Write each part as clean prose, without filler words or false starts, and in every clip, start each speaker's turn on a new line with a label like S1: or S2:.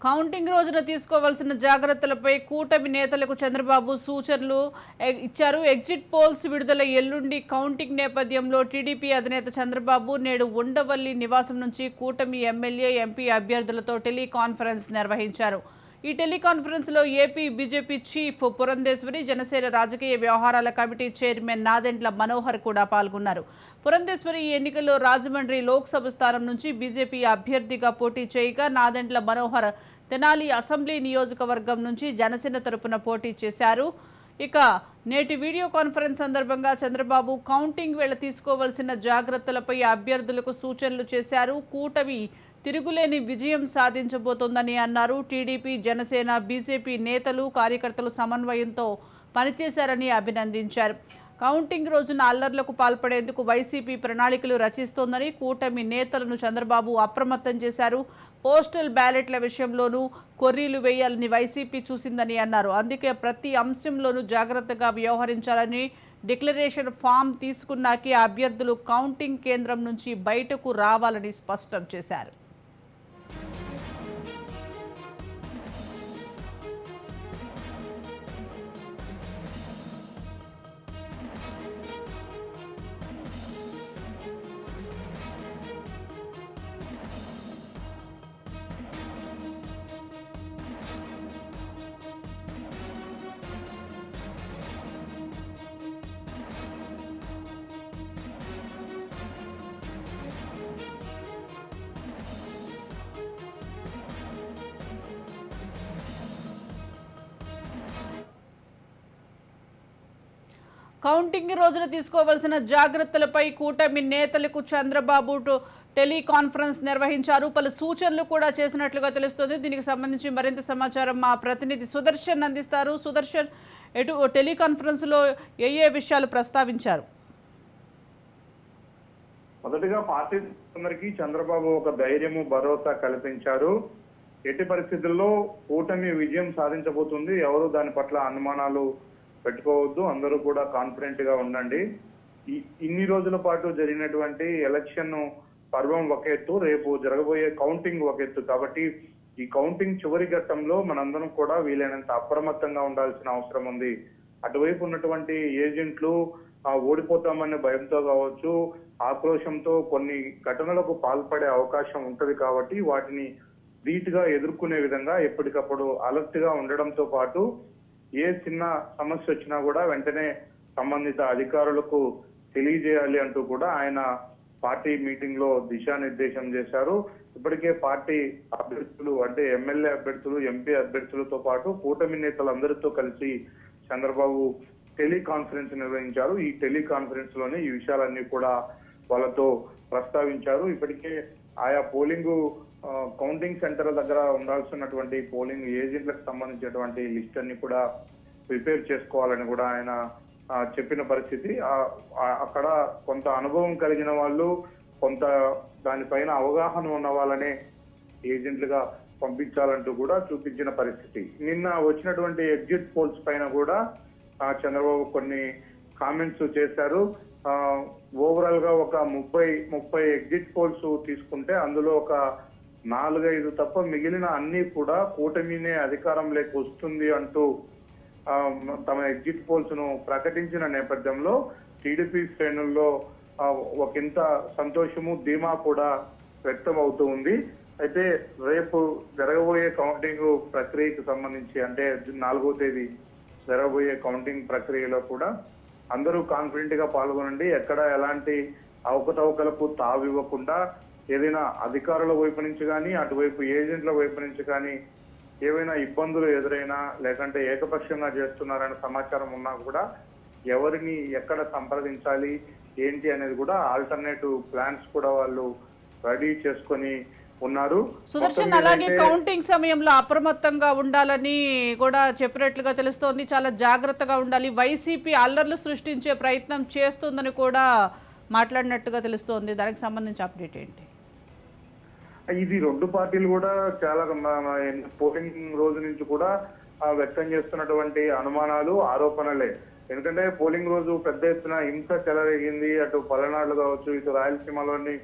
S1: Counting రోజున తీసుకోవాల్సిన జాగ్రత్తలపై కూటమి నేతలకు చంద్రబాబు సూచనలు ఇచ్చారు. ఎగ్జిట్ పోల్స్ విడుదల ఎల్లుండి కౌంటింగ్ నేపథ్యంలో టీడీపీ అధినేత చంద్రబాబు నేడు ఉండవల్లి నివాసం నుంచి కూటమి ఎమ్మెల్యే, ఎంపీ అభ్యర్థులతో టెలికాన్ఫరెన్స్ నిర్వహించారు. ఈ టెలికాన్ఫరెన్స్ లో AP BJP chief Purandeswari, Janasena రాజకీయ వ్యవహారాల కమిటీ చైర్మన్ నాదెండ్ల మనోహర్ కూడా పాల్గొన్నారు. పురంధేశ్వరి ఈ ఎన్నికల్లో రాజమండ్రి లోక్సభ స్థానం నుంచి బీజేపీ అభ్యర్థిగా పోటీ చేయగా, నాదెండ్ల మనోహర్ తెనాలి అసెంబ్లీ నియోజకవర్గం నుంచి జనసేన తరపున పోటీ చేశారు. ఇక నేటి వీడియో కాన్ఫరెన్స్ సందర్భంగా చంద్రబాబు కౌంటింగ్ వేళ తీసుకోవాల్సిన జాగ్రత్తలపై అభ్యర్థులకు సూచనలు చేశారు. కూటమి తిరుగులేని విజయం సాధించబోతోందని అన్నారు. టీడీపీ, జనసేన, బీజేపీ నేతలు, కార్యకర్తలు సమన్వయంతో పనిచేశారని అభినందించారు. కౌంటింగ్ రోజున అల్లర్లకు పాల్పడేందుకు వైసీపీ ప్రణాళికలు రచిస్తోందని కూటమి నేతలను చంద్రబాబు అప్రమత్తం చేశారు. పోస్టల్ బ్యాలెట్ల విషయంలోనూ కొర్రీలు వేయాలని వైసీపీ చూసిందని అన్నారు. అందుకే ప్రతి అంశంలోనూ జాగ్రత్తగా వ్యవహరించాలని, డిక్లరేషన్ ఫామ్ తీసుకున్నాకే అభ్యర్థులు కౌంటింగ్ కేంద్రం నుంచి బయటకు రావాలని స్పష్టం చేశారు. కౌంటింగ్ రోజున తీసుకోవాల్సిన జాగ్రత్తలపై కూటమి నేతలకు చంద్రబాబు టెలికాన్ఫరెన్స్ నిర్వహించారు. పలు సూచనలు కూడా చేసినట్లుగా తెలుస్తోంది. దీనికి సంబంధించి మరింత సమాచారం మా ప్రతినిధి సుదర్శన్ అందిస్తారు. సుదర్శన్, టెలికాన్ఫరెన్స్ లో ఏ విషయాలు ప్రస్తావించారు?
S2: మొదటిగా పార్టీ అందరికీ చంద్రబాబు ఒక ధైర్యము, భరోసా కల్పించారు. ఎట్టి పరిస్థితుల్లో కూటమి విజయం సాధించబోతుంది, ఎవరు దాని పట్ల అనుమానాలు పెట్టుకోవద్దు, అందరూ కూడా కాన్ఫిడెంట్ గా ఉండండి. ఇన్ని రోజుల పాటు జరిగినటువంటి ఎలక్షన్ పర్వం ఒక ఎత్తు, రేపు జరగబోయే కౌంటింగ్ ఒక ఎత్తు. కాబట్టి ఈ కౌంటింగ్ చివరి ఘట్టంలో మనందరం కూడా వీలైనంత అప్రమత్తంగా ఉండాల్సిన అవసరం ఉంది. అటువైపు ఉన్నటువంటి ఏజెంట్లు ఓడిపోతామనే భయంతో కావచ్చు, ఆక్రోశంతో కొన్ని ఘటనలకు పాల్పడే అవకాశం ఉంటది. కాబట్టి వాటిని ధీటుగా ఎదుర్కొనే విధంగా ఎప్పటికప్పుడు అలర్ట్ గా ఉండడంతో పాటు ఏ చిన్న సమస్య వచ్చినా కూడా వెంటనే సంబంధిత అధికారులకు తెలియజేయాలి అంటూ కూడా ఆయన పార్టీ మీటింగ్ లో దిశానిర్దేశం చేశారు. ఇప్పటికే పార్టీ అభ్యర్థులు అంటే ఎమ్మెల్యే అభ్యర్థులు, ఎంపీ అభ్యర్థులతో పాటు కూటమి నేతలందరితో కలిసి చంద్రబాబు టెలికాన్ఫరెన్స్ నిర్వహించారు. ఈ టెలికాన్ఫరెన్స్ లోనే ఈ విషయాలన్నీ కూడా వాళ్ళతో ప్రస్తావించారు. ఇప్పటికే ఆయా పోలింగ్ కౌంటింగ్ సెంటర్ దగ్గర ఉండాల్సినటువంటి పోలింగ్ ఏజెంట్లకు సంబంధించినటువంటి లిస్ట్ అన్ని కూడా ప్రిపేర్ చేసుకోవాలని కూడా ఆయన చెప్పిన పరిస్థితి. అక్కడ కొంత అనుభవం కలిగిన వాళ్ళు, కొంత దానిపైన అవగాహన ఉన్న వాళ్ళనే ఏజెంట్లుగా పంపించాలంటూ కూడా చూపించిన పరిస్థితి. నిన్న వచ్చినటువంటి ఎగ్జిట్ పోల్స్ పైన కూడా చంద్రబాబు కొన్ని కామెంట్స్ చేశారు. ఓవరాల్ గా ఒక 30 ఎగ్జిట్ పోల్స్ తీసుకుంటే అందులో ఒక 4-5 తప్ప మిగిలిన అన్ని కూడా కూటమినే అధికారంలోకి వస్తుంది అంటూ తమ ఎగ్జిట్ పోల్స్ ను ప్రకటించిన నేపథ్యంలో టీడీపీ శ్రేణుల్లో ఒకంత సంతోషము, ధీమా కూడా వ్యక్తం అవుతూ ఉంది. అయితే రేపు జరగబోయే కౌంటింగ్ ప్రక్రియకు సంబంధించి అంటే 4వ తేదీ జరగబోయే కౌంటింగ్ ప్రక్రియలో కూడా అందరూ కాన్ఫిడెంట్ గా పాల్గొనండి. ఎక్కడ ఎలాంటి అవకతవకలకు తావివ్వకుండా ఏదైనా అధికారుల వైపు నుంచి కానీ, అటువైపు ఏజెంట్ల వైపు నుంచి కానీ ఏవైనా ఇబ్బందులు ఎదురైనా, లేకంటే ఏకపక్షంగా చేస్తున్నారనే సమాచారం ఉన్నా కూడా ఎవరిని ఎక్కడ సంప్రదించాలి ఏంటి అనేది కూడా ఆల్టర్నేటివ్ ప్లాన్స్ కూడా వాళ్ళు రెడీ చేసుకొని ఉన్నారు.
S1: సుదర్శన్, అలాగే కౌంటింగ్ సమయంలో అప్రమత్తంగా ఉండాలని కూడా చెప్పినట్లుగా తెలుస్తోంది. చాలా జాగ్రత్తగా ఉండాలి. వైసీపీ అల్లర్లు సృష్టించే ప్రయత్నం చేస్తుందని కూడా మాట్లాడినట్టుగా తెలుస్తోంది. దానికి సంబంధించి అప్డేట్ ఏంటి?
S2: ఇది రెండు పార్టీలు కూడా చాలా పోలింగ్ రోజు నుంచి కూడా వ్యక్తం చేస్తున్నటువంటి అనుమానాలు, ఆరోపణలే. ఎందుకంటే పోలింగ్ రోజు పెద్ద ఎత్తున హింస చెలరేగింది. అటు పల్నాడు కావచ్చు, ఇటు రాయలసీమలోని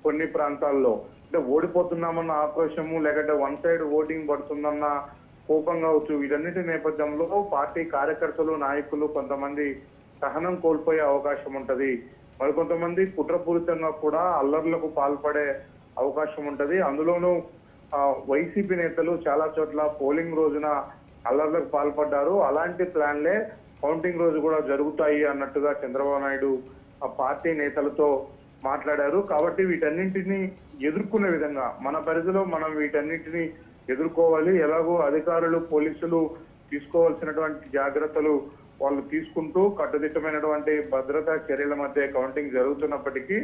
S2: కొన్ని ప్రాంతాల్లో అంటే ఓడిపోతున్నామన్న ఆక్రోశము, లేకపోతే వన్ సైడ్ ఓటింగ్ పడుతుందన్న కోపం కావచ్చు. వీటన్నిటి నేపథ్యంలో పార్టీ కార్యకర్తలు, నాయకులు కొంతమంది సహనం కోల్పోయే అవకాశం ఉంటది. మరికొంతమంది కుట్రపూరితంగా కూడా అల్లర్లకు పాల్పడే అవకాశం ఉంటది. అందులోనూ వైసీపీ నేతలు చాలా చోట్ల పోలింగ్ రోజున అల్లర్లకు పాల్పడ్డారు. అలాంటి ప్లాన్లే కౌంటింగ్ రోజు కూడా జరుగుతాయి అన్నట్టుగా చంద్రబాబు నాయుడు ఆ పార్టీ నేతలతో మాట్లాడారు. కాబట్టి వీటన్నింటినీ ఎదుర్కొనే విధంగా మన పరిధిలో మనం వీటన్నింటినీ ఎదుర్కోవాలి. ఎలాగో అధికారులు, పోలీసులు తీసుకోవాల్సినటువంటి జాగ్రత్తలు వాళ్ళు తీసుకుంటూ కట్టుదిట్టమైనటువంటి భద్రతా చర్యల మధ్య కౌంటింగ్ జరుగుతున్నప్పటికీ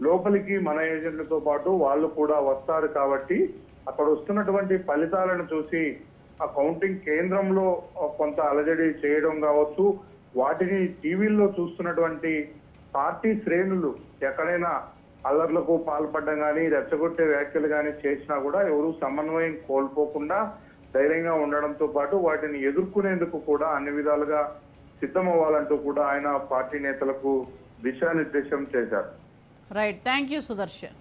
S2: లోపలికి మన ఏజెంట్లతో పాటు వాళ్ళు కూడా వస్తారు. కాబట్టి అక్కడ వస్తున్నటువంటి ఫలితాలను చూసి ఆ కౌంటింగ్ కేంద్రంలో కొంత అలజడి చేయడం కావచ్చు, వాటిని టీవీల్లో చూస్తున్నటువంటి పార్టీ శ్రేణులు ఎక్కడైనా అల్లర్లకు పాల్పడడం కానీ, రెచ్చగొట్టే వ్యాఖ్యలు కానీ చేసినా కూడా ఎవరు సమన్వయం కోల్పోకుండా ధైర్యంగా ఉండడంతో పాటు వాటిని ఎదుర్కొనేందుకు కూడా అన్ని విధాలుగా సిద్ధమవ్వాలంటూ కూడా ఆయన పార్టీ నేతలకు దిశానిర్దేశం చేశారు.
S1: Right, thank you Sudarshan.